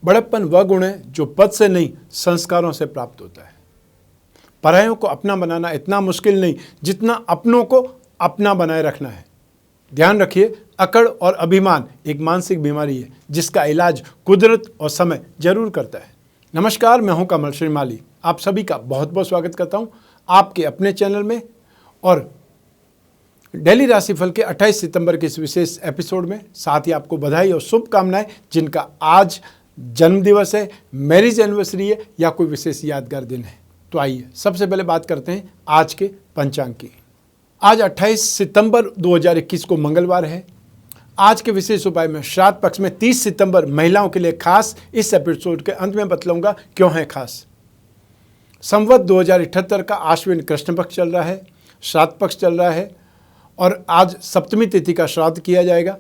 बड़प्पन वह गुण है जो पद से नहीं संस्कारों से प्राप्त होता है। परायों को अपना बनाना इतना मुश्किल नहीं जितना अपनों को अपना बनाए रखना है। ध्यान रखिए, अकड़ और अभिमान एक मानसिक बीमारी है जिसका इलाज कुदरत और समय जरूर करता है। नमस्कार, मैं हूं कमल श्रीमाली। आप सभी का बहुत बहुत स्वागत करता हूं आपके अपने चैनल में और डेली राशिफल के 28 सितंबर के इस विशेष एपिसोड में। साथ ही आपको बधाई और शुभकामनाएं जिनका आज जन्मदिवस है, मैरिज एनिवर्सरी है या कोई विशेष यादगार दिन है। तो आइए सबसे पहले बात करते हैं आज के पंचांग की। आज 28 सितंबर 2021 को मंगलवार है। आज के विशेष उपाय में श्राद्ध पक्ष में 30 सितंबर महिलाओं के लिए खास। इस एपिसोड के अंत में बतलाऊंगा क्यों है खास। संवत 2078 का आश्विन कृष्ण पक्ष चल रहा है, श्राद्ध पक्ष चल रहा है और आज सप्तमी तिथि का श्राद्ध किया जाएगा।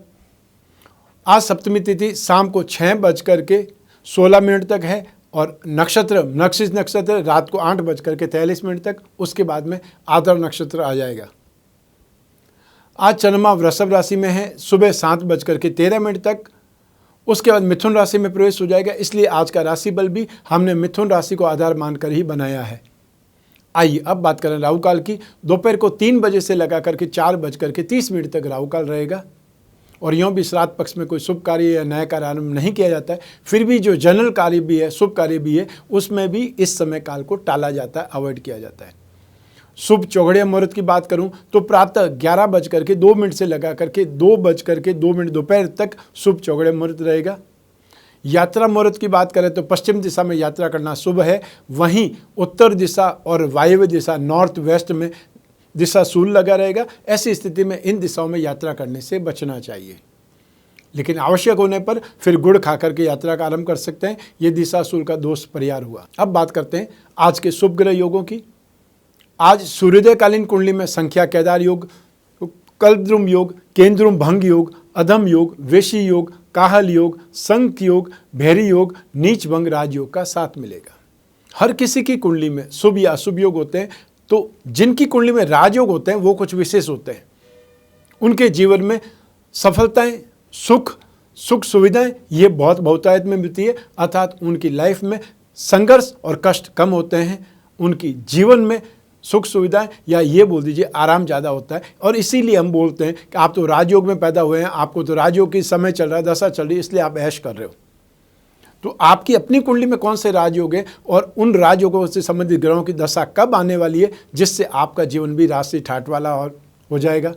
आज सप्तमी तिथि शाम को 6:16 तक है और नक्षत्र रात को 8:43 तक। उसके बाद में आद्र नक्षत्र आ जाएगा। आज चंद्रमा वृषभ राशि में है सुबह 7:13 तक। उसके बाद मिथुन राशि में प्रवेश हो जाएगा। इसलिए आज का राशि बल भी हमने मिथुन राशि को आधार मानकर ही बनाया है। आइए अब बात करें राहु काल की। दोपहर को 3 बजे से लगा करके 4:30 तक राहु काल रहेगा और यूँ भी श्राद्ध पक्ष में कोई शुभ कार्य या नया कार्य आरंभ नहीं किया जाता है। फिर भी जो जनरल कार्य भी है, शुभ कार्य भी है, उसमें भी इस समय काल को टाला जाता है, अवॉइड किया जाता है। शुभ चौघड़िया मुहूर्त की बात करूं तो प्रातः 11:02 से लगा करके 2:02 दोपहर तक शुभ चौघड़िया मुहूर्त रहेगा। यात्रा मुहूर्त की बात करें तो पश्चिम दिशा में यात्रा करना शुभ है। वहीं उत्तर दिशा और वायव्य दिशा नॉर्थ वेस्ट में दिशा शूल लगा रहेगा। ऐसी स्थिति में इन दिशाओं में यात्रा करने से बचना चाहिए, लेकिन आवश्यक होने पर फिर गुड़ खा करके यात्रा का आरंभ कर सकते हैं। ये दिशा शूल का दोष परिहार हुआ। अब बात करते हैं आज के शुभ ग्रह योगों की। आज सूर्योदयकालीन कुंडली में संख्या केदार योग, कल्पद्रुम योग, केंद्रुम भंग योग, अधम योग, वेशी योग, काहल योग, संख योग, भैरी योग, नीच भंग राजयोग का साथ मिलेगा। हर किसी की कुंडली में शुभ या अशुभ योग होते हैं, तो जिनकी कुंडली में राजयोग होते हैं वो कुछ विशेष होते हैं। उनके जीवन में सफलताएं, सुख सुविधाएं ये बहुत बहुतायत में मिलती है, अर्थात उनकी लाइफ में संघर्ष और कष्ट कम होते हैं। उनकी जीवन में सुख सुविधाएं या ये बोल दीजिए आराम ज़्यादा होता है। और इसीलिए हम बोलते हैं कि आप तो राजयोग में पैदा हुए हैं, आपको तो राजयोग की समय चल रहा है, दशा चल रही है, इसलिए आप ऐश कर रहे हो। तो आपकी अपनी कुंडली में कौन से राजयोग है और उन राजयोगों से संबंधित ग्रहों की दशा कब आने वाली है जिससे आपका जीवन भी राशि ठाट वाला और हो जाएगा।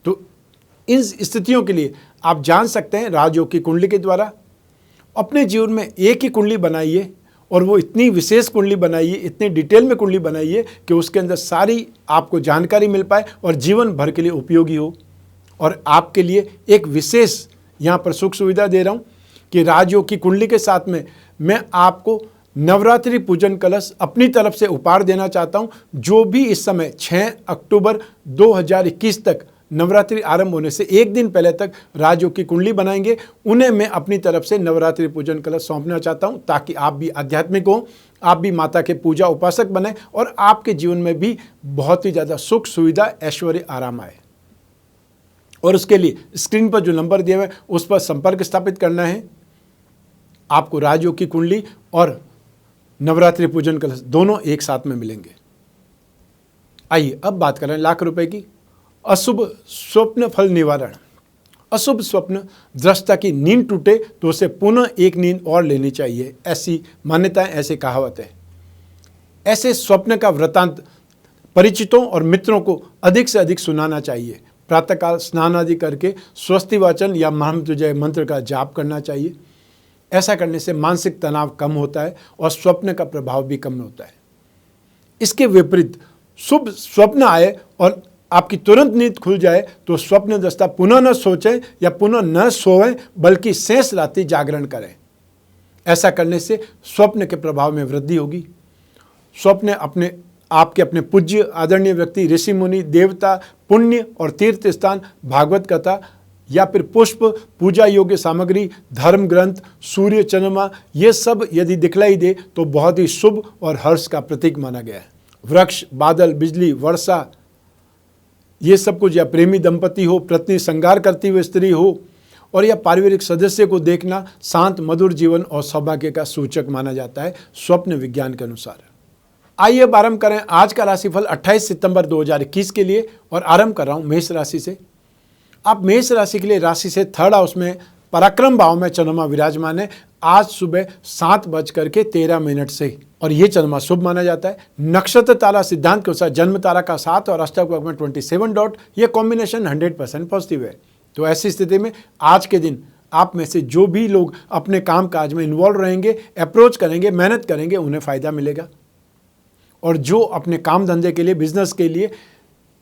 तो इन स्थितियों के लिए आप जान सकते हैं राजयोग की कुंडली के द्वारा। अपने जीवन में एक ही कुंडली बनाइए और वो इतनी विशेष कुंडली बनाइए, इतनी डिटेल में कुंडली बनाइए कि उसके अंदर सारी आपको जानकारी मिल पाए और जीवन भर के लिए उपयोगी हो। और आपके लिए एक विशेष यहाँ पर सुख सुविधा दे रहा हूँ कि राजयोग की कुंडली के साथ में मैं आपको नवरात्रि पूजन कलश अपनी तरफ से उपहार देना चाहता हूँ। जो भी इस समय 6 अक्टूबर 2021 तक नवरात्रि आरंभ होने से एक दिन पहले तक राजयोग की कुंडली बनाएंगे, उन्हें मैं अपनी तरफ से नवरात्रि पूजन कलश सौंपना चाहता हूं, ताकि आप भी आध्यात्मिक हो, आप भी माता के पूजा उपासक बने और आपके जीवन में भी बहुत ही ज़्यादा सुख सुविधा ऐश्वर्य आराम आए। और उसके लिए स्क्रीन पर जो नंबर दिए हुए हैं उस पर संपर्क स्थापित करना है। आपको राजयोग की कुंडली और नवरात्रि पूजन कलश दोनों एक साथ में मिलेंगे। आइए अब बात करें लाख रुपए की। अशुभ स्वप्न फल निवारण। अशुभ स्वप्न दृष्टा की नींद टूटे तो उसे पुनः एक नींद और लेनी चाहिए, ऐसी मान्यताएं, ऐसी कहावत है। ऐसे स्वप्न का वृतांत परिचितों और मित्रों को अधिक से अधिक सुनाना चाहिए। प्रातःकाल स्नान आदि करके स्वस्ति वाचन या महामृत्युंजय मंत्र का जाप करना चाहिए। ऐसा करने से मानसिक तनाव कम होता है और स्वप्न का प्रभाव भी कम होता है। इसके विपरीत शुभ स्वप्न आए और आपकी तुरंत नींद खुल जाए तो स्वप्न दृष्टा पुनः न सोचें या पुनः न सोएं, बल्कि शेष रात्रि जागरण करें। ऐसा करने से स्वप्न के प्रभाव में वृद्धि होगी। स्वप्न आपके अपने पूज्य आदरणीय व्यक्ति, ऋषि मुनि, देवता, पुण्य और तीर्थ स्थान, भागवत कथा या फिर पुष्प, पूजा योग्य सामग्री, धर्म ग्रंथ, सूर्य, चंद्रमा, ये सब यदि दिखलाई दे तो बहुत ही शुभ और हर्ष का प्रतीक माना गया है। वृक्ष, बादल, बिजली, वर्षा, ये सब कुछ, या प्रेमी दंपति हो, पत्नी श्रृंगार करती हुई स्त्री हो, और यह पारिवारिक सदस्य को देखना शांत मधुर जीवन और सौभाग्य का सूचक माना जाता है स्वप्न विज्ञान के अनुसार। आइए अब आरंभ करें आज का राशिफल 28 सितंबर 2021 के लिए, और आरंभ कर रहा हूं मेष राशि से। आप मेष राशि के लिए राशि से थर्ड हाउस में पराक्रम भाव में चंद्रमा विराजमान है आज सुबह 7:13 से, और ये चंद्रमा शुभ माना जाता है। नक्षत्र तारा सिद्धांत के अनुसार जन्म तारा का 7 और अष्टक वर्ग में 27 डॉट, ये कॉम्बिनेशन 100% पॉजिटिव है। तो ऐसी स्थिति में आज के दिन आप में से जो भी लोग अपने काम काज में इन्वॉल्व रहेंगे, अप्रोच करेंगे, मेहनत करेंगे, उन्हें फ़ायदा मिलेगा। और जो अपने काम धंधे के लिए, बिजनेस के लिए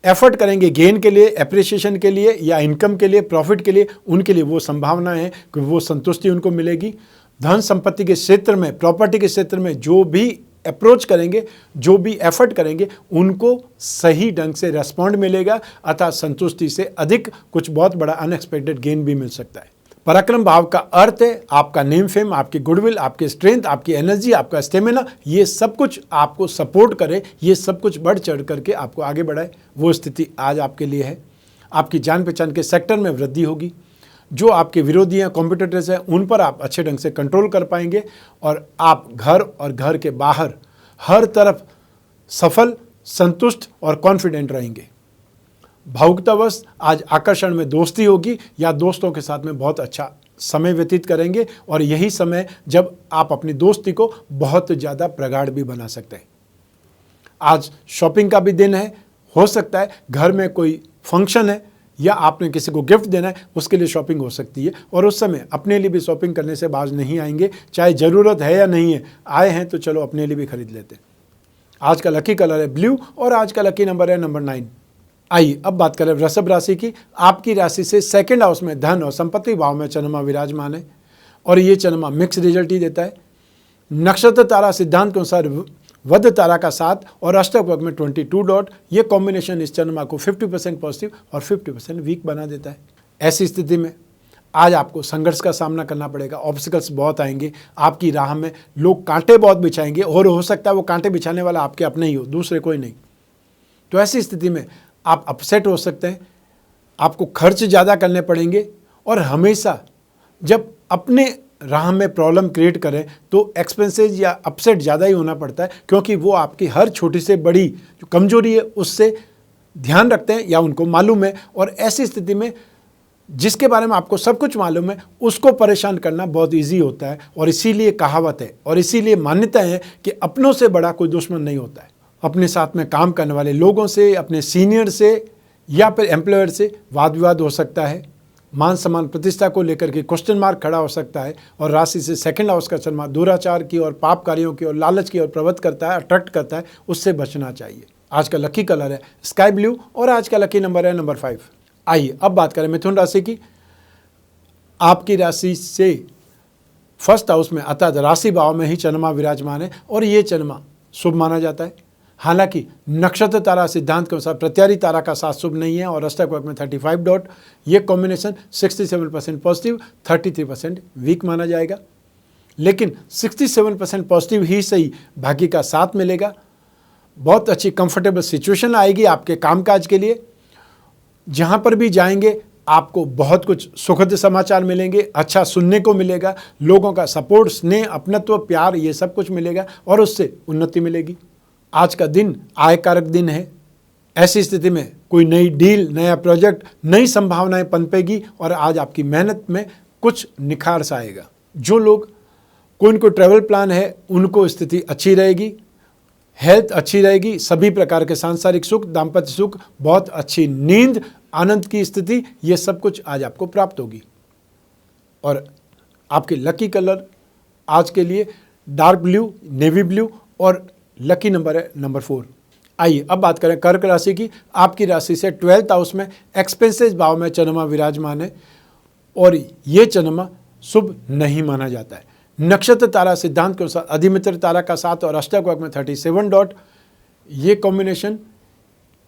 एफर्ट करेंगे, गेन के लिए, एप्रिसिएशन के लिए या इनकम के लिए, प्रॉफिट के लिए, उनके लिए वो संभावना है कि वो संतुष्टि उनको मिलेगी। धन संपत्ति के क्षेत्र में, प्रॉपर्टी के क्षेत्र में जो भी अप्रोच करेंगे, जो भी एफर्ट करेंगे, उनको सही ढंग से रेस्पॉन्ड मिलेगा, अतः संतुष्टि से अधिक कुछ बहुत बड़ा अनएक्सपेक्टेड गेन भी मिल सकता है। पराक्रम भाव का अर्थ है आपका नेम फेम, आपकी गुडविल, आपकी स्ट्रेंथ, आपकी एनर्जी, आपका स्टेमिना, ये सब कुछ आपको सपोर्ट करे, ये सब कुछ बढ़ चढ़ करके आपको आगे बढ़ाए, वो स्थिति आज आपके लिए है। आपकी जान पहचान के सेक्टर में वृद्धि होगी। जो आपके विरोधी हैं, कॉम्पिटिटर्स हैं, उन पर आप अच्छे ढंग से कंट्रोल कर पाएंगे, और आप घर और घर के बाहर हर तरफ सफल, संतुष्ट और कॉन्फिडेंट रहेंगे। भावुकतावश आज आकर्षण में दोस्ती होगी या दोस्तों के साथ में बहुत अच्छा समय व्यतीत करेंगे, और यही समय जब आप अपनी दोस्ती को बहुत ज़्यादा प्रगाढ़ भी बना सकते हैं। आज शॉपिंग का भी दिन है। हो सकता है घर में कोई फंक्शन है या आपने किसी को गिफ्ट देना है, उसके लिए शॉपिंग हो सकती है, और उस समय अपने लिए भी शॉपिंग करने से बाज नहीं आएंगे। चाहे ज़रूरत है या नहीं है, आए हैं तो चलो अपने लिए भी खरीद लेते हैं। आज का लकी कलर है ब्लू और आज का लकी नंबर है नंबर 9। आइए अब बात करें वृषभ राशि की। आपकी राशि से सेकंड हाउस में धन और संपत्ति भाव में चंद्रमा विराजमान है, और ये चंद्रमा मिक्स रिजल्ट ही देता है। नक्षत्र तारा सिद्धांत के अनुसार वध तारा का 7 और अष्टक वर्ग में 22 डॉट, ये कॉम्बिनेशन इस चंद्रमा को 50% पॉजिटिव और 50% वीक बना देता है। ऐसी स्थिति में आज आपको संघर्ष का सामना करना पड़ेगा। ऑब्स्टिकल्स बहुत आएंगे आपकी राह में, लोग कांटे बहुत बिछाएंगे, और हो सकता है वो कांटे बिछाने वाला आपके अपने ही हो, दूसरे कोई नहीं। तो ऐसी स्थिति में आप अपसेट हो सकते हैं, आपको खर्च ज़्यादा करने पड़ेंगे, और हमेशा जब अपने राह में प्रॉब्लम क्रिएट करें तो एक्सपेंसेस या अपसेट ज़्यादा ही होना पड़ता है, क्योंकि वो आपकी हर छोटी से बड़ी जो कमजोरी है उससे ध्यान रखते हैं या उनको मालूम है। और ऐसी स्थिति में जिसके बारे में आपको सब कुछ मालूम है उसको परेशान करना बहुत ईजी होता है, और इसीलिए कहावत है और इसीलिए मान्यता है कि अपनों से बड़ा कोई दुश्मन नहीं होता है। अपने साथ में काम करने वाले लोगों से, अपने सीनियर से या फिर एम्प्लॉयर से वाद विवाद हो सकता है। मान सम्मान प्रतिष्ठा को लेकर के क्वेश्चन मार्क खड़ा हो सकता है। और राशि से सेकंड हाउस का चंद्रमा दुराचार की और पाप कार्यों की और लालच की ओर प्रवृत्त करता है, अट्रैक्ट करता है, उससे बचना चाहिए। आज का लकी कलर है स्काई ब्लू और आज का लकी नंबर है नंबर 5। आइए अब बात करें मिथुन राशि की। आपकी राशि से फर्स्ट हाउस में अर्थात राशि भाव में ही चंद्रमा विराजमान है, और ये चंद्रमा शुभ माना जाता है। हालांकि नक्षत्र तारा सिद्धांत के अनुसार प्रत्यारी तारा का 7 शुभ नहीं है, और अष्टक वर्ग में 35 डॉट, ये कॉम्बिनेशन 67% पॉजिटिव 33% वीक माना जाएगा। लेकिन 67% पॉजिटिव ही सही, भाग्य का साथ मिलेगा। बहुत अच्छी कंफर्टेबल सिचुएशन आएगी आपके कामकाज के लिए। जहाँ पर भी जाएंगे आपको बहुत कुछ सुखद समाचार मिलेंगे, अच्छा सुनने को मिलेगा, लोगों का सपोर्ट, स्नेह, अपनत्व, प्यार, ये सब कुछ मिलेगा, और उससे उन्नति मिलेगी। आज का दिन आय कारक दिन है। ऐसी स्थिति में कोई नई डील, नया प्रोजेक्ट, नई संभावनाएं पनपेगी, और आज आपकी मेहनत में कुछ निखार सा आएगा। जो लोग कोई इनको ट्रैवल प्लान है उनको स्थिति अच्छी रहेगी, हेल्थ अच्छी रहेगी, सभी प्रकार के सांसारिक सुख, दाम्पत्य सुख, बहुत अच्छी नींद, आनंद की स्थिति, ये सब कुछ आज आपको प्राप्त होगी। और आपके लकी कलर आज के लिए डार्क ब्लू, नेवी ब्लू, और लकी नंबर है नंबर 4। आइए अब बात करें कर्क राशि की। आपकी राशि से 12th हाउस में एक्सपेंसेस भाव में चंद्रमा विराजमान है, और ये चंद्रमा शुभ नहीं माना जाता है। नक्षत्र तारा सिद्धांत के अनुसार अधिमित्र तारा का 7 और अष्टक वर्ग में 37 डॉट, ये कॉम्बिनेशन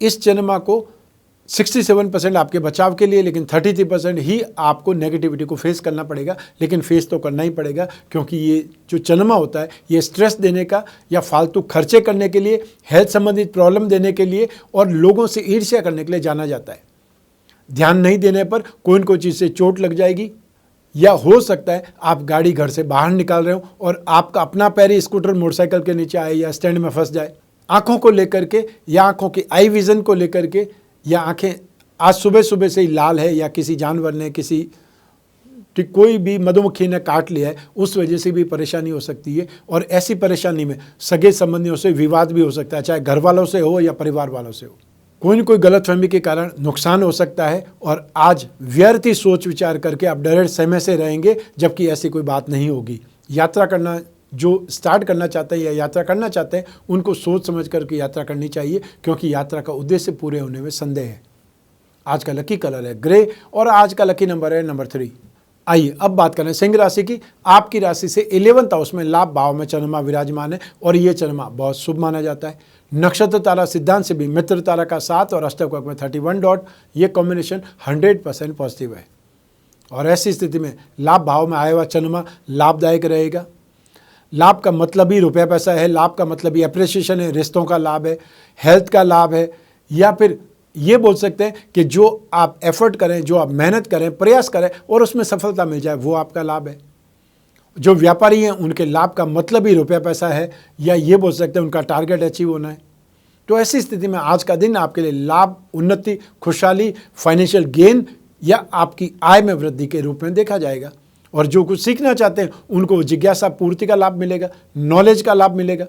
इस चंद्रमा को 67% आपके बचाव के लिए, लेकिन 33% ही आपको नेगेटिविटी को फेस करना पड़ेगा। लेकिन फेस तो करना ही पड़ेगा, क्योंकि ये जो चंद्रमा होता है ये स्ट्रेस देने का या फालतू खर्चे करने के लिए, हेल्थ संबंधित प्रॉब्लम देने के लिए और लोगों से ईर्ष्या करने के लिए जाना जाता है। ध्यान नहीं देने पर कोई न कोई चीज़ से चोट लग जाएगी, या हो सकता है आप गाड़ी घर से बाहर निकाल रहे हो और आपका अपना पैर ही स्कूटर मोटरसाइकिल के नीचे आए या स्टैंड में फंस जाए। आँखों को लेकर के या आँखों की आई विज़न को लेकर के, या आँखें आज सुबह सुबह से ही लाल है, या किसी जानवर ने, किसी कोई भी मधुमक्खी ने काट लिया है, उस वजह से भी परेशानी हो सकती है। और ऐसी परेशानी में सगे संबंधियों से विवाद भी हो सकता है, चाहे घर वालों से हो या परिवार वालों से हो। कोई न कोई गलतफहमी के कारण नुकसान हो सकता है और आज व्यर्थ ही सोच विचार करके आप डरे समय से रहेंगे, जबकि ऐसी कोई बात नहीं होगी। यात्रा करना जो स्टार्ट करना चाहते हैं या यात्रा करना चाहते हैं, उनको सोच समझ करके यात्रा करनी चाहिए, क्योंकि यात्रा का उद्देश्य पूरे होने में संदेह है। आज का लकी कलर है ग्रे और आज का लकी नंबर है नंबर 3। आइए अब बात करें सिंह राशि की। आपकी राशि से 11th हाउस में लाभ भाव में चंद्रमा विराजमान है और ये चंद्रमा बहुत शुभ माना जाता है। नक्षत्र तारा सिद्धांत से भी मित्र तारा का 7 और अष्टक में 31 डॉट, ये कॉम्बिनेशन 100% पॉजिटिव है। और ऐसी स्थिति में लाभ भाव में आया हुआ चंद्रमा लाभदायक रहेगा। लाभ का मतलब ही रुपया पैसा है, लाभ का मतलब ही अप्रिसिएशन है, रिश्तों का लाभ है, हेल्थ का लाभ है, या फिर ये बोल सकते हैं कि जो आप एफर्ट करें, जो आप मेहनत करें, प्रयास करें और उसमें सफलता मिल जाए, वो आपका लाभ है। जो व्यापारी हैं उनके लाभ का मतलब ही रुपया पैसा है, या ये बोल सकते हैं उनका टारगेट अचीव होना है। तो ऐसी स्थिति में आज का दिन आपके लिए लाभ, उन्नति, खुशहाली, फाइनेंशियल गेन या आपकी आय में वृद्धि के रूप में देखा जाएगा। और जो कुछ सीखना चाहते हैं उनको जिज्ञासा पूर्ति का लाभ मिलेगा, नॉलेज का लाभ मिलेगा,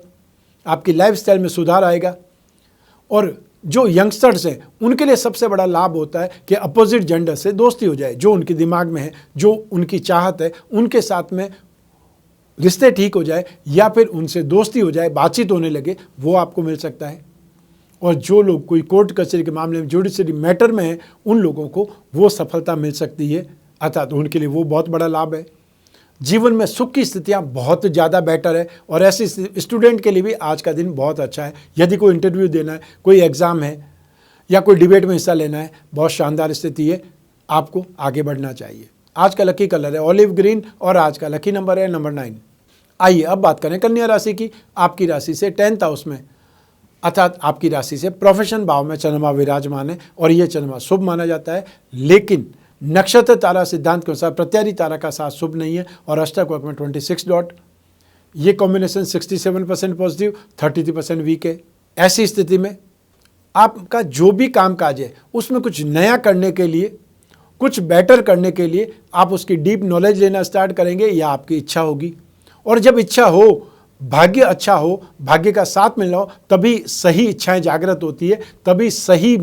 आपकी लाइफस्टाइल में सुधार आएगा। और जो यंगस्टर्स हैं उनके लिए सबसे बड़ा लाभ होता है कि अपोजिट जेंडर से दोस्ती हो जाए, जो उनके दिमाग में है, जो उनकी चाहत है, उनके साथ में रिश्ते ठीक हो जाए या फिर उनसे दोस्ती हो जाए, बातचीत होने लगे, वो आपको मिल सकता है। और जो लोग कोई कोर्ट कचहरी के मामले में, जुडिशरी मैटर में हैं, उन लोगों को वो सफलता मिल सकती है, अर्थात उनके लिए वो बहुत बड़ा लाभ है। जीवन में सुख की स्थितियां बहुत ज़्यादा बेटर है और ऐसे स्टूडेंट के लिए भी आज का दिन बहुत अच्छा है। यदि कोई इंटरव्यू देना है, कोई एग्ज़ाम है या कोई डिबेट में हिस्सा लेना है, बहुत शानदार स्थिति है, आपको आगे बढ़ना चाहिए। आज का लकी कलर है ऑलिव ग्रीन और आज का लकी नंबर है नंबर 9। आइए अब बात करें कन्या राशि की। आपकी राशि से 10th हाउस में, अर्थात आपकी राशि से प्रोफेशन भाव में चंद्रमा विराजमान है और ये चंद्रमा शुभ माना जाता है। लेकिन नक्षत्र तारा सिद्धांत के अनुसार प्रत्यारी तारा का साथ शुभ नहीं है और अष्टक वर्ग में 26 डॉट, ये कॉम्बिनेशन 67% पॉजिटिव, 33% वीक है। ऐसी स्थिति में आपका जो भी काम काज है उसमें कुछ नया करने के लिए, कुछ बेटर करने के लिए आप उसकी डीप नॉलेज लेना स्टार्ट करेंगे या आपकी इच्छा होगी। और जब इच्छा हो, भाग्य अच्छा हो, भाग्य का साथ मिलना हो, तभी सही इच्छाएं जागृत होती है, तभी सही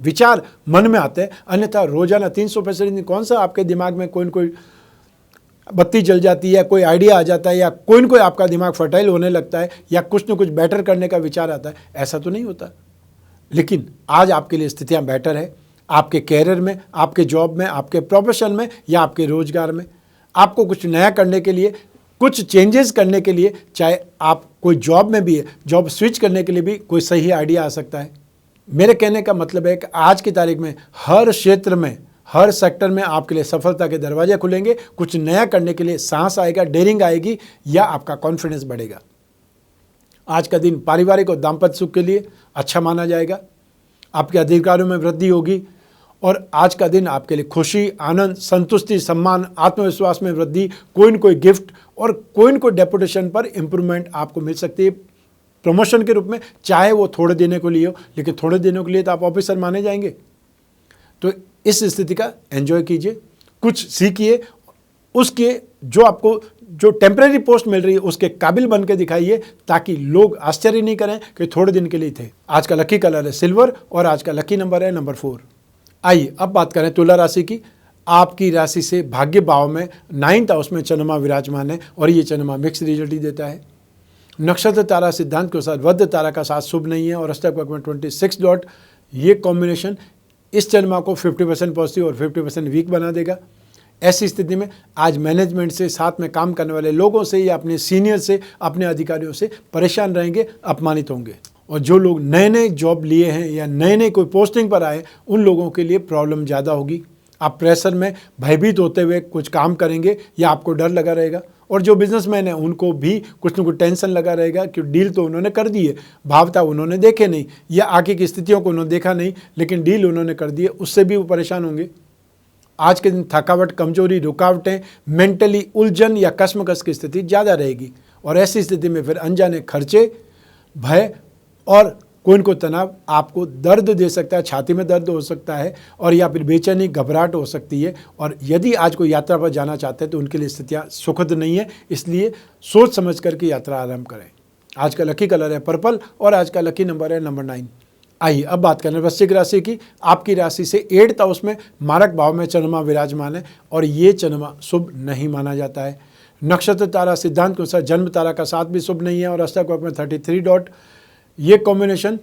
विचार मन में आते हैं। अन्यथा रोजाना 365 दिन कौन सा आपके दिमाग में कोई न कोई बत्ती जल जाती है, कोई आइडिया आ जाता है या कोई न कोई आपका दिमाग फर्टाइल होने लगता है या कुछ न कुछ बेटर करने का विचार आता है, ऐसा तो नहीं होता। लेकिन आज आपके लिए स्थितियां बेटर है, आपके कैरियर में, आपके जॉब में, आपके प्रोफेशन में या आपके रोजगार में। आपको कुछ नया करने के लिए, कुछ चेंजेस करने के लिए, चाहे आप कोई जॉब में भी है, जॉब स्विच करने के लिए भी कोई सही आइडिया आ सकता है। मेरे कहने का मतलब है कि आज की तारीख में हर क्षेत्र में, हर सेक्टर में आपके लिए सफलता के दरवाजे खुलेंगे। कुछ नया करने के लिए साहस आएगा, डेयरिंग आएगी या आपका कॉन्फिडेंस बढ़ेगा। आज का दिन पारिवारिक और दाम्पत्य सुख के लिए अच्छा माना जाएगा। आपके अधिकारों में वृद्धि होगी और आज का दिन आपके लिए खुशी, आनंद, संतुष्टि, सम्मान, आत्मविश्वास में वृद्धि, कोई न कोई गिफ्ट और कोई न कोई डेपुटेशन पर इंप्रूवमेंट आपको मिल सकती है प्रमोशन के रूप में। चाहे वो थोड़े दिनों के लिए हो, लेकिन थोड़े दिनों के लिए तो आप ऑफिसर माने जाएंगे। तो इस स्थिति का एंजॉय कीजिए, कुछ सीखिए, उसके जो आपको जो टेम्परेरी पोस्ट मिल रही है उसके काबिल बन के दिखाइए, ताकि लोग आश्चर्य नहीं करें कि थोड़े दिन के लिए थे। आज का लकी कलर है सिल्वर और आज का लकी नंबर है नंबर 4। आइए अब बात करें तुला राशि की। आपकी राशि से भाग्य भाव में 9th हाउस में चंद्रमा विराजमान है और ये चंद्रमा मिक्स रिजल्ट ही देता है। नक्षत्र तारा सिद्धांत के अनुसार वध तारा का साथ शुभ नहीं है और अष्टक वर्ग में 26 डॉट, ये कॉम्बिनेशन इस चंद्रमा को 50% पॉजिटिव और 50% वीक बना देगा। ऐसी स्थिति में आज मैनेजमेंट से, साथ में काम करने वाले लोगों से या अपने सीनियर से, अपने अधिकारियों से परेशान रहेंगे, अपमानित होंगे। और जो लोग नए नए जॉब लिए हैं या नए नए कोई पोस्टिंग पर आए, उन लोगों के लिए प्रॉब्लम ज़्यादा होगी। आप प्रेशर में भयभीत होते हुए कुछ काम करेंगे या आपको डर लगा रहेगा। और जो बिजनेसमैन हैं उनको भी कुछ न कुछ टेंशन लगा रहेगा कि डील तो उन्होंने कर दी है, भावता उन्होंने देखे नहीं या आगे की स्थितियों को उन्होंने देखा नहीं, लेकिन डील उन्होंने कर दी है, उससे भी वो परेशान होंगे। आज के दिन थकावट, कमजोरी, रुकावटें, मेंटली उलझन या कश्मकश की स्थिति ज़्यादा रहेगी और ऐसी स्थिति में फिर अनजाने खर्चे, भय और कोई न कोई तनाव आपको दर्द दे सकता है, छाती में दर्द हो सकता है और या फिर बेचैनी, घबराहट हो सकती है। और यदि आज कोई यात्रा पर जाना चाहते हैं तो उनके लिए स्थितियाँ सुखद नहीं है, इसलिए सोच समझ करके यात्रा आरंभ करें। आज का लकी कलर है पर्पल और आज का लकी नंबर है नंबर 9। आइए अब बात करें वृश्चिक राशि की। आपकी राशि से 8th हाउस में मारक भाव में चंद्रमा विराजमान है और ये चंद्रमा शुभ नहीं माना जाता है। नक्षत्र तारा सिद्धांत के अनुसार जन्म तारा का साथ भी शुभ नहीं है और अष्टक में 33 डॉट, ये कॉम्बिनेशन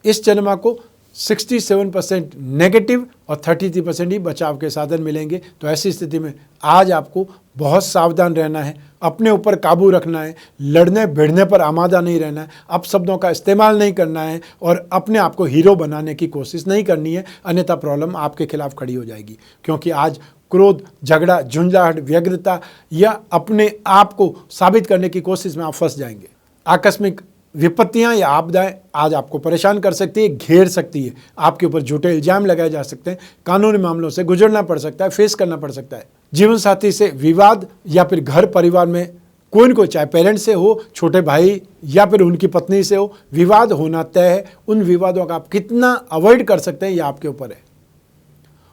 इस चंद्रमा को 67% नेगेटिव और 33% ही बचाव के साधन मिलेंगे। तो ऐसी स्थिति में आज आपको बहुत सावधान रहना है, अपने ऊपर काबू रखना है, लड़ने भिड़ने पर आमादा नहीं रहना है, अपशब्दों का इस्तेमाल नहीं करना है और अपने आप को हीरो बनाने की कोशिश नहीं करनी है, अन्यथा प्रॉब्लम आपके खिलाफ खड़ी हो जाएगी। क्योंकि आज क्रोध, झगड़ा, झुंझलाहट, व्यग्रता या अपने आप को साबित करने की कोशिश में आप फंस जाएंगे। आकस्मिक विपत्तियां या आपदाएं आज आपको परेशान कर सकती है, घेर सकती है। आपके ऊपर झूठे इल्जाम लगाए जा सकते हैं, कानूनी मामलों से गुजरना पड़ सकता है, फेस करना पड़ सकता है। जीवन साथी से विवाद या फिर घर परिवार में कोई न कोई, चाहे पेरेंट्स से हो, छोटे भाई या फिर उनकी पत्नी से हो, विवाद होना तय है। उन विवादों का आप कितना अवॉइड कर सकते हैं ये आपके ऊपर है।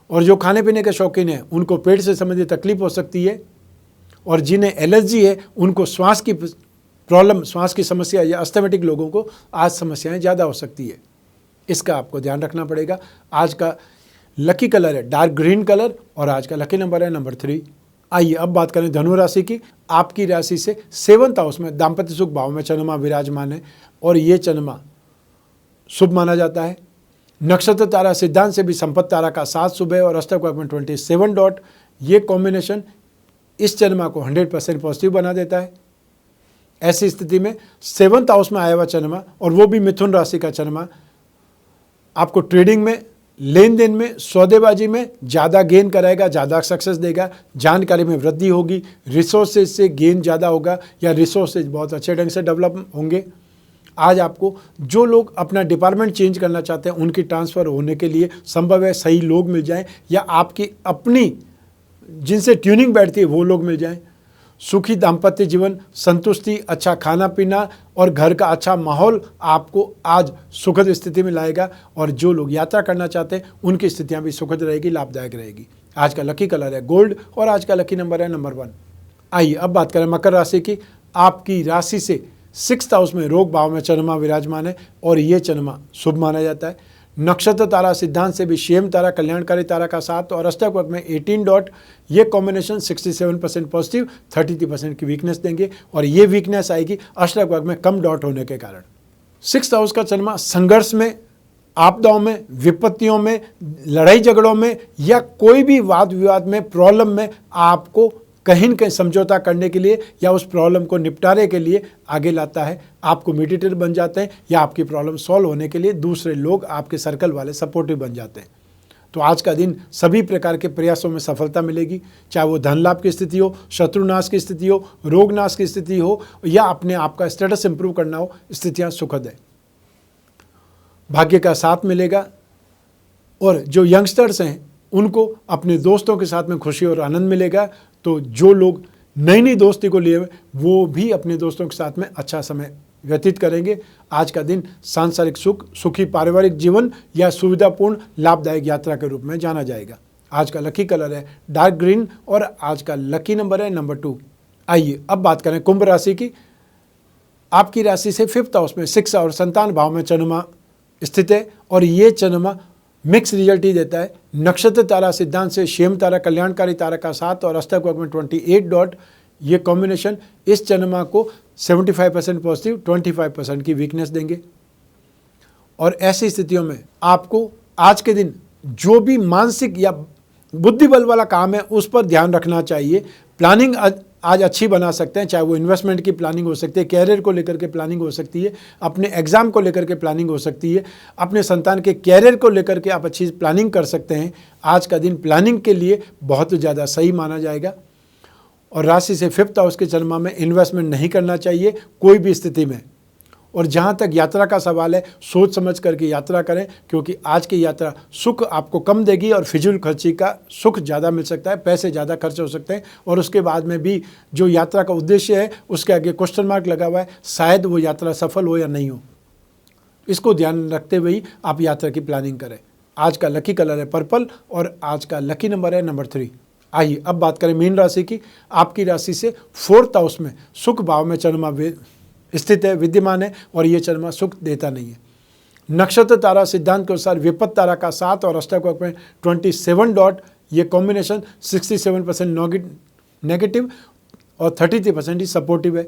और जो खाने पीने के शौकीन हैं उनको पेट से संबंधित तकलीफ हो सकती है और जिन्हें एलर्जी है उनको श्वास की प्रॉब्लम, श्वास की समस्या या अस्थमेटिक लोगों को आज समस्याएं ज़्यादा हो सकती है। इसका आपको ध्यान रखना पड़ेगा। आज का लकी कलर है डार्क ग्रीन कलर और आज का लकी नंबर है नंबर 3। आइए अब बात करें धनु राशि की। आपकी राशि से 7th हाउस में दाम्पत्य सुख भाव में चंद्रमा विराजमान है और ये चंद्रमा शुभ माना जाता है। नक्षत्र तारा सिद्धांत से भी संपत्ति तारा का साथ शुभ है और अष्टक में 27 डॉट, ये कॉम्बिनेशन इस चंद्रमा को 100% पॉजिटिव बना देता है। ऐसी स्थिति में 7th हाउस में आया हुआ चंद्रमा और वो भी मिथुन राशि का चंद्रमा आपको ट्रेडिंग में, लेन देन में, सौदेबाजी में ज़्यादा गेन कराएगा, ज़्यादा सक्सेस देगा, जानकारी में वृद्धि होगी, रिसोर्सेज से गेन ज़्यादा होगा या रिसोर्सेज बहुत अच्छे ढंग से डेवलप होंगे। आज आपको जो लोग अपना डिपार्टमेंट चेंज करना चाहते हैं उनकी ट्रांसफ़र होने के लिए संभव है, सही लोग मिल जाएं या आपकी अपनी जिनसे ट्यूनिंग बैठती है वो लोग मिल जाएं। सुखी दाम्पत्य जीवन, संतुष्टि, अच्छा खाना पीना और घर का अच्छा माहौल आपको आज सुखद स्थिति में लाएगा और जो लोग यात्रा करना चाहते हैं उनकी स्थितियां भी सुखद रहेगी, लाभदायक रहेगी। आज का लकी कलर है गोल्ड और आज का लकी नंबर है नंबर 1। आइए अब बात करें मकर राशि की। आपकी राशि से 6th हाउस में रोग भाव में चंद्रमा विराजमान है और ये चंद्रमा शुभ माना जाता है। नक्षत्र तारा सिद्धांत से भी शेम तारा कल्याणकारी तारा का साथ और अष्टक वर्ग में 18 डॉट, ये कॉम्बिनेशन 67% पॉजिटिव, 33% की वीकनेस देंगे और ये वीकनेस आएगी अष्टक वर्ग में कम डॉट होने के कारण। 6th हाउस का चंद्रमा संघर्ष में, आपदाओं में, विपत्तियों में, लड़ाई झगड़ों में या कोई भी वाद विवाद में, प्रॉब्लम में आपको कहीं न कहीं समझौता करने के लिए या उस प्रॉब्लम को निपटारे के लिए आगे लाता है। आपको मीडिएटर बन जाते हैं या आपकी प्रॉब्लम सॉल्व होने के लिए दूसरे लोग आपके सर्कल वाले सपोर्टिव बन जाते हैं। तो आज का दिन सभी प्रकार के प्रयासों में सफलता मिलेगी, चाहे वो धन लाभ की स्थिति हो, शत्रुनाश की स्थिति हो, रोग नाश की स्थिति हो या अपने आप का स्टेटस इंप्रूव करना हो, स्थितियाँ सुखद है। भाग्य का साथ मिलेगा और जो यंगस्टर्स हैं उनको अपने दोस्तों के साथ में खुशी और आनंद मिलेगा। तो जो लोग नई नई दोस्ती को लिए वो भी अपने दोस्तों के साथ में अच्छा समय व्यतीत करेंगे। आज का दिन सांसारिक सुख, सुखी पारिवारिक जीवन या सुविधापूर्ण लाभदायक यात्रा के रूप में जाना जाएगा। आज का लकी कलर है डार्क ग्रीन और आज का लकी नंबर है नंबर 2। आइए अब बात करें कुंभ राशि की। आपकी राशि से 5th हाउस में 6 और संतान भाव में चंद्रमा स्थित है और ये चंद्रमा मिक्स रिजल्ट ही देता है। नक्षत्र तारा सिद्धांत से शेम तारा कल्याणकारी तारा का साथ और अष्टक वर्ग में 28 डॉट, ये कॉम्बिनेशन इस चंद्रमा को 75% पॉजिटिव, 25% की वीकनेस देंगे और ऐसी स्थितियों में आपको आज के दिन जो भी मानसिक या बुद्धि बल वाला काम है उस पर ध्यान रखना चाहिए। प्लानिंग आज अच्छी बना सकते हैं, चाहे वो इन्वेस्टमेंट की प्लानिंग हो सकती है, कैरियर को लेकर के प्लानिंग हो सकती है, अपने एग्जाम को लेकर के प्लानिंग हो सकती है, अपने संतान के कैरियर को लेकर के आप अच्छी प्लानिंग कर सकते हैं। आज का दिन प्लानिंग के लिए बहुत ज़्यादा सही माना जाएगा और राशि से 5th हाउस के चंद्रमा में इन्वेस्टमेंट नहीं करना चाहिए कोई भी स्थिति में। और जहाँ तक यात्रा का सवाल है, सोच समझ करके यात्रा करें, क्योंकि आज की यात्रा सुख आपको कम देगी और फिजूल खर्ची का सुख ज़्यादा मिल सकता है, पैसे ज़्यादा खर्च हो सकते हैं और उसके बाद में भी जो यात्रा का उद्देश्य है उसके आगे क्वेश्चन मार्क लगा हुआ है, शायद वो यात्रा सफल हो या नहीं हो। इसको ध्यान रखते हुए ही आप यात्रा की प्लानिंग करें। आज का लकी कलर है पर्पल और आज का लकी नंबर है नंबर 3। आइए अब बात करें मीन राशि की। आपकी राशि से 4th हाउस में सुख भाव में चंद्रमा स्थित है, विद्यमान है और ये चंद्रमा सुख देता नहीं है। नक्षत्र तारा सिद्धांत के अनुसार विपत्त तारा का 7 और अष्टक में 27 डॉट, ये कॉम्बिनेशन 67% नेगेटिव और 33% ही सपोर्टिव है।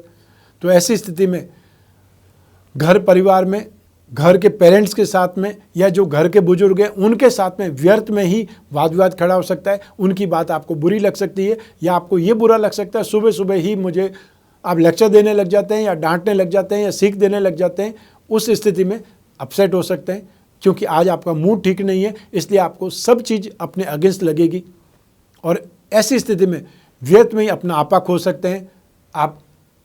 तो ऐसी स्थिति में घर परिवार में, घर के पेरेंट्स के साथ में या जो घर के बुजुर्ग हैं उनके साथ में व्यर्थ में ही वाद विवाद खड़ा हो सकता है। उनकी बात आपको बुरी लग सकती है या आपको ये बुरा लग सकता है, सुबह सुबह ही मुझे आप लेक्चर देने लग जाते हैं या डांटने लग जाते हैं या सीख देने लग जाते हैं। उस स्थिति में अपसेट हो सकते हैं क्योंकि आज आपका मूड ठीक नहीं है, इसलिए आपको सब चीज़ अपने अगेंस्ट लगेगी और ऐसी स्थिति में व्यर्थ में ही अपना आपा खो सकते हैं। आप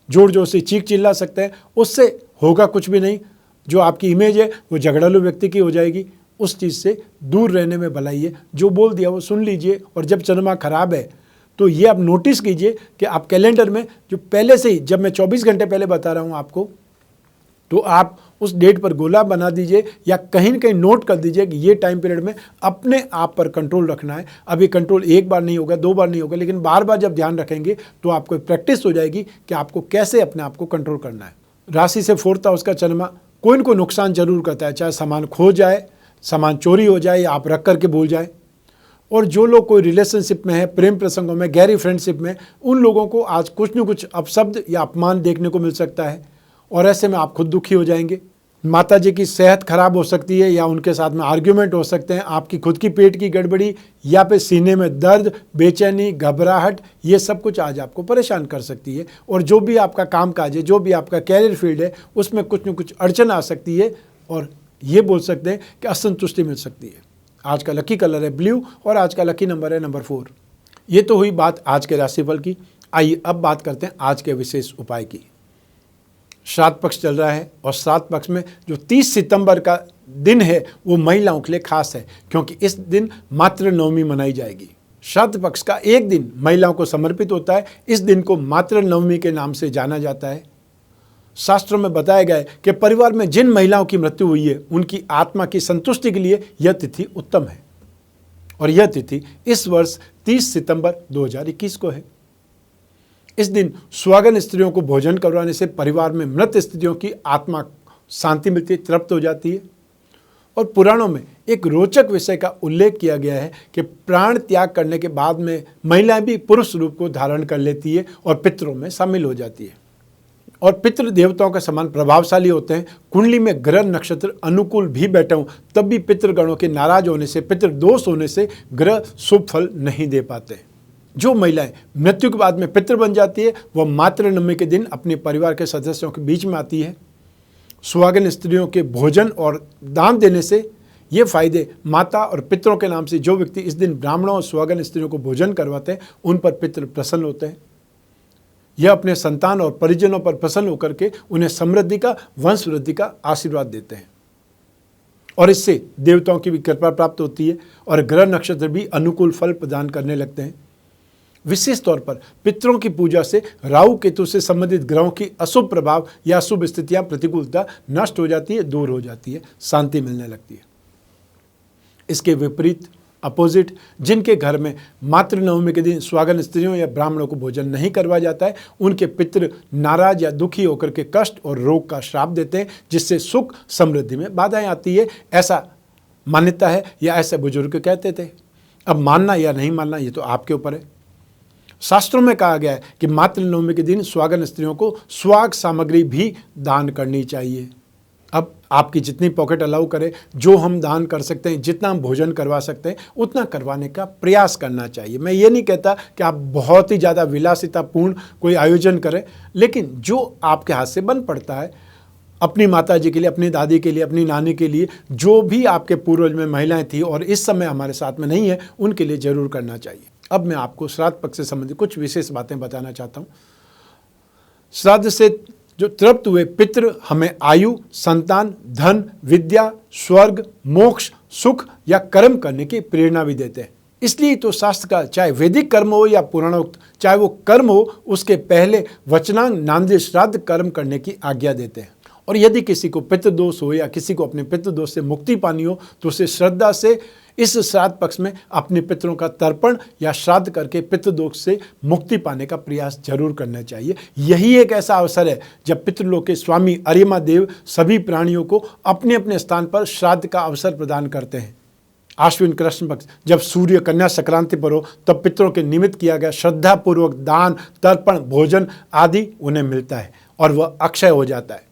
जोर जोर से चीख चिल्ला सकते हैं, उससे होगा कुछ भी नहीं। जो आपकी इमेज है वो झगड़ालू व्यक्ति की हो जाएगी। उस चीज़ से दूर रहने में भलाई है। जो बोल दिया वो सुन लीजिए और जब चंद्रमा खराब है तो ये आप नोटिस कीजिए कि आप कैलेंडर में जो पहले से ही, जब मैं 24 घंटे पहले बता रहा हूँ आपको, तो आप उस डेट पर गोला बना दीजिए या कहीं न कहीं नोट कर दीजिए कि ये टाइम पीरियड में अपने आप पर कंट्रोल रखना है। अभी कंट्रोल एक बार नहीं होगा, 2 बार नहीं होगा, लेकिन बार बार जब ध्यान रखेंगे तो आपको प्रैक्टिस हो जाएगी कि आपको कैसे अपने आप को कंट्रोल करना है। राशि से 4th हाउस का चंद्रमा कोई न कोई नुकसान जरूर करता है, चाहे सामान खो जाए, सामान चोरी हो जाए या आप रख करके भूल जाए। और जो लोग कोई रिलेशनशिप में है, प्रेम प्रसंगों में, गहरी फ्रेंडशिप में, उन लोगों को आज कुछ न कुछ अपशब्द या अपमान देखने को मिल सकता है और ऐसे में आप खुद दुखी हो जाएंगे। माता जी की सेहत खराब हो सकती है या उनके साथ में आर्ग्यूमेंट हो सकते हैं। आपकी खुद की पेट की गड़बड़ी या फिर सीने में दर्द, बेचैनी, घबराहट, ये सब कुछ आज आपको परेशान कर सकती है। और जो भी आपका कामकाज है, जो भी आपका कैरियर फील्ड है, उसमें कुछ न कुछ अड़चन आ सकती है और ये बोल सकते हैं कि असंतुष्टि मिल सकती है। आज का लकी कलर है ब्लू और आज का लकी नंबर है नंबर 4। ये तो हुई बात आज के राशिफल की। आइए अब बात करते हैं आज के विशेष उपाय की। श्राद्ध पक्ष चल रहा है और श्राद्ध पक्ष में जो 30 सितंबर का दिन है वो महिलाओं के लिए खास है क्योंकि इस दिन मातृ नवमी मनाई जाएगी। श्राद्ध पक्ष का एक दिन महिलाओं को समर्पित होता है। इस दिन को मातृ नवमी के नाम से जाना जाता है। शास्त्रों में बताया गया है कि परिवार में जिन महिलाओं की मृत्यु हुई है उनकी आत्मा की संतुष्टि के लिए यह तिथि उत्तम है और यह तिथि इस वर्ष 30 सितंबर 2021 को है। इस दिन सुहागन स्त्रियों को भोजन करवाने से परिवार में मृत स्त्रियों की आत्मा शांति मिलती है, तृप्त हो जाती है। और पुराणों में एक रोचक विषय का उल्लेख किया गया है कि प्राण त्याग करने के बाद में महिलाएं भी पुरुष रूप को धारण कर लेती है और पितरों में शामिल हो जाती है और पितृ देवताओं के समान प्रभावशाली होते हैं। कुंडली में ग्रह नक्षत्र अनुकूल भी बैठे हों तब भी पितृगणों के नाराज होने से, पितृदोष होने से ग्रह शुभ फल नहीं दे पाते। जो महिलाएं मृत्यु के बाद में पितृ बन जाती है वह मातृ नवमी के दिन अपने परिवार के सदस्यों के बीच में आती है। सुहागन स्त्रियों के भोजन और दान देने से ये फायदे माता और पितरों के नाम से जो व्यक्ति इस दिन ब्राह्मणों और सुहागन स्त्रियों को भोजन करवाते हैं उन पर पितृ प्रसन्न होते हैं। यह अपने संतान और परिजनों पर प्रसन्न होकर के उन्हें समृद्धि का, वंश वृद्धि का आशीर्वाद देते हैं और इससे देवताओं की भी कृपा प्राप्त होती है और ग्रह नक्षत्र भी अनुकूल फल प्रदान करने लगते हैं। विशेष तौर पर पितरों की पूजा से राहु केतु से संबंधित ग्रहों की अशुभ प्रभाव या शुभ स्थितियां, प्रतिकूलता नष्ट हो जाती है, दूर हो जाती है, शांति मिलने लगती है। इसके विपरीत अपोजिट जिनके घर में मातृ नवमी के दिन सुहागन स्त्रियों या ब्राह्मणों को भोजन नहीं करवाया जाता है उनके पितृ नाराज या दुखी होकर के कष्ट और रोग का श्राप देते हैं जिससे सुख समृद्धि में बाधाएं आती है। ऐसा मान्यता है या ऐसे बुजुर्ग कहते थे। अब मानना या नहीं मानना ये तो आपके ऊपर है। शास्त्रों में कहा गया है कि मातृ नवमी के दिन सुहागन स्त्रियों को सुहाग सामग्री भी दान करनी चाहिए। अब आपकी जितनी पॉकेट अलाउ करे, जो हम दान कर सकते हैं, जितना हम भोजन करवा सकते हैं उतना करवाने का प्रयास करना चाहिए। मैं ये नहीं कहता कि आप बहुत ही ज़्यादा विलासितापूर्ण कोई आयोजन करें, लेकिन जो आपके हाथ से बन पड़ता है अपनी माता जी के लिए, अपनी दादी के लिए, अपनी नानी के लिए, जो भी आपके पूर्वज में महिलाएं थी और इस समय हमारे साथ में नहीं है उनके लिए जरूर करना चाहिए। अब मैं आपको श्राद्ध पक्ष से संबंधित कुछ विशेष बातें बताना चाहता हूँ। श्राद्ध से जो तृप्त हुए पितृ हमें आयु, संतान, धन, विद्या, स्वर्ग, मोक्ष, सुख या कर्म करने की प्रेरणा भी देते हैं। इसलिए तो शास्त्र का चाहे वैदिक कर्म हो या पुराणोक्त, चाहे वो कर्म हो, उसके पहले वचनांग नांदी श्राद्ध कर्म करने की आज्ञा देते हैं। और यदि किसी को पितृदोष हो या किसी को अपने पितृदोष से मुक्ति पानी हो तो उसे श्रद्धा से इस श्राद्ध पक्ष में अपने पितरों का तर्पण या श्राद्ध करके पितृदोष से मुक्ति पाने का प्रयास जरूर करना चाहिए। यही एक ऐसा अवसर है जब पितृलोक के स्वामी अरिमा देव सभी प्राणियों को अपने अपने स्थान पर श्राद्ध का अवसर प्रदान करते हैं। आश्विन कृष्ण पक्ष जब सूर्य कन्या संक्रांति पर हो तब पितरों के निमित्त किया गया श्रद्धापूर्वक दान, तर्पण, भोजन आदि उन्हें मिलता है और वह अक्षय हो जाता है।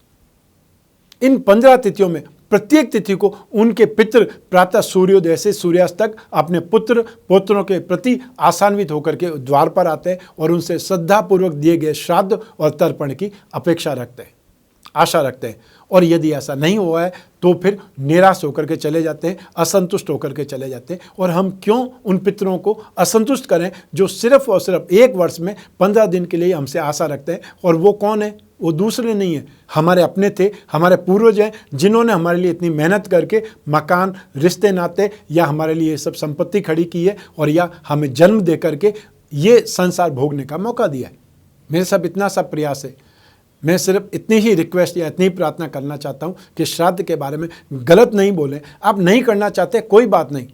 इन 15 तिथियों में प्रत्येक तिथि को उनके पितृ प्रातः सूर्योदय से सूर्यास्त तक अपने पुत्र पौत्रों के प्रति आशान्वित होकर के द्वार पर आते हैं और उनसे श्रद्धापूर्वक दिए गए श्राद्ध और तर्पण की अपेक्षा रखते हैं, आशा रखते हैं। और यदि ऐसा नहीं हुआ है तो फिर निराश होकर के चले जाते हैं, असंतुष्ट होकर के चले जाते हैं। और हम क्यों उन पितरों को असंतुष्ट करें जो सिर्फ और सिर्फ एक वर्ष में 15 दिन के लिए हमसे आशा रखते हैं। और वो कौन है? वो दूसरे नहीं है, हमारे अपने थे, हमारे पूर्वज हैं, जिन्होंने हमारे लिए इतनी मेहनत करके मकान, रिश्ते नाते या हमारे लिए सब संपत्ति खड़ी की है और या हमें जन्म दे करके ये संसार भोगने का मौका दिया है। मेरे सब इतना सा प्रयास है। मैं सिर्फ इतनी ही रिक्वेस्ट या इतनी ही प्रार्थना करना चाहता हूँ कि श्राद्ध के बारे में गलत नहीं बोलें। आप नहीं करना चाहते कोई बात नहीं,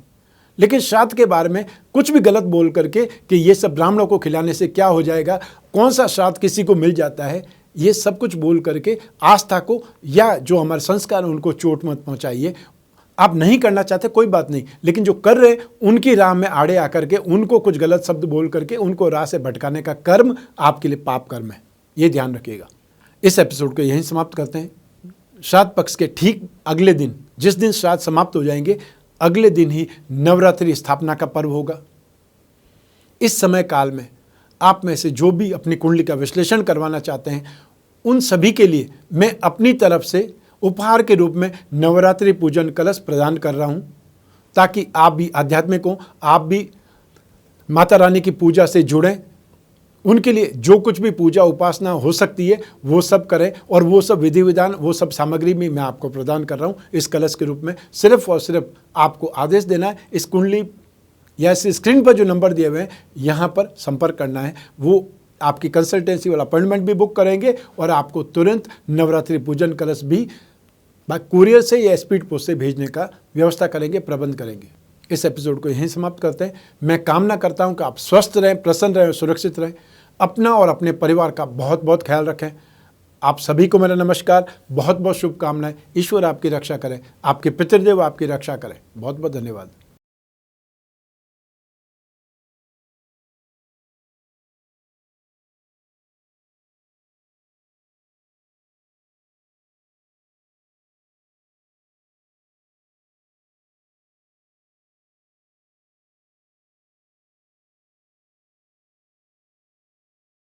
लेकिन श्राद्ध के बारे में कुछ भी गलत बोल करके कि ये सब ब्राह्मणों को खिलाने से क्या हो जाएगा, कौन सा श्राद्ध किसी को मिल जाता है, ये सब कुछ बोल करके आस्था को या जो हमारे संस्कार हैं उनको चोट मत पहुंचाइए। आप नहीं करना चाहते कोई बात नहीं, लेकिन जो कर रहे उनकी राह में आड़े आकर के उनको कुछ गलत शब्द बोल करके उनको राह से भटकाने का कर्म आपके लिए पाप कर्म है, ये ध्यान रखिएगा। इस एपिसोड को यहीं समाप्त करते हैं। श्राद्ध पक्ष के ठीक अगले दिन, जिस दिन श्राद्ध समाप्त हो जाएंगे, अगले दिन ही नवरात्रि स्थापना का पर्व होगा। इस समय काल में आप में से जो भी अपनी कुंडली का विश्लेषण करवाना चाहते हैं उन सभी के लिए मैं अपनी तरफ से उपहार के रूप में नवरात्रि पूजन कलश प्रदान कर रहा हूं, ताकि आप भी आध्यात्मिक हो, आप भी माता रानी की पूजा से जुड़ें। उनके लिए जो कुछ भी पूजा उपासना हो सकती है वो सब करें और वो सब विधि विधान, वो सब सामग्री भी मैं आपको प्रदान कर रहा हूँ इस कलश के रूप में। सिर्फ और सिर्फ आपको आदेश देना है, इस कुंडली या इस स्क्रीन पर जो नंबर दिए हुए हैं यहाँ पर संपर्क करना है। वो आपकी कंसल्टेंसी वाला अपॉइंटमेंट भी बुक करेंगे और आपको तुरंत नवरात्रि पूजन कलश भी कुरियर से या स्पीड पोस्ट से भेजने का व्यवस्था करेंगे, प्रबंध करेंगे। इस एपिसोड को यहीं समाप्त करते हैं। मैं कामना करता हूं कि आप स्वस्थ रहें, प्रसन्न रहें, सुरक्षित रहें। अपना और अपने परिवार का बहुत बहुत ख्याल रखें। आप सभी को मेरा नमस्कार, बहुत बहुत शुभकामनाएं। ईश्वर आपकी रक्षा करें, आपके पितृदेव आपकी रक्षा करें। बहुत बहुत धन्यवाद।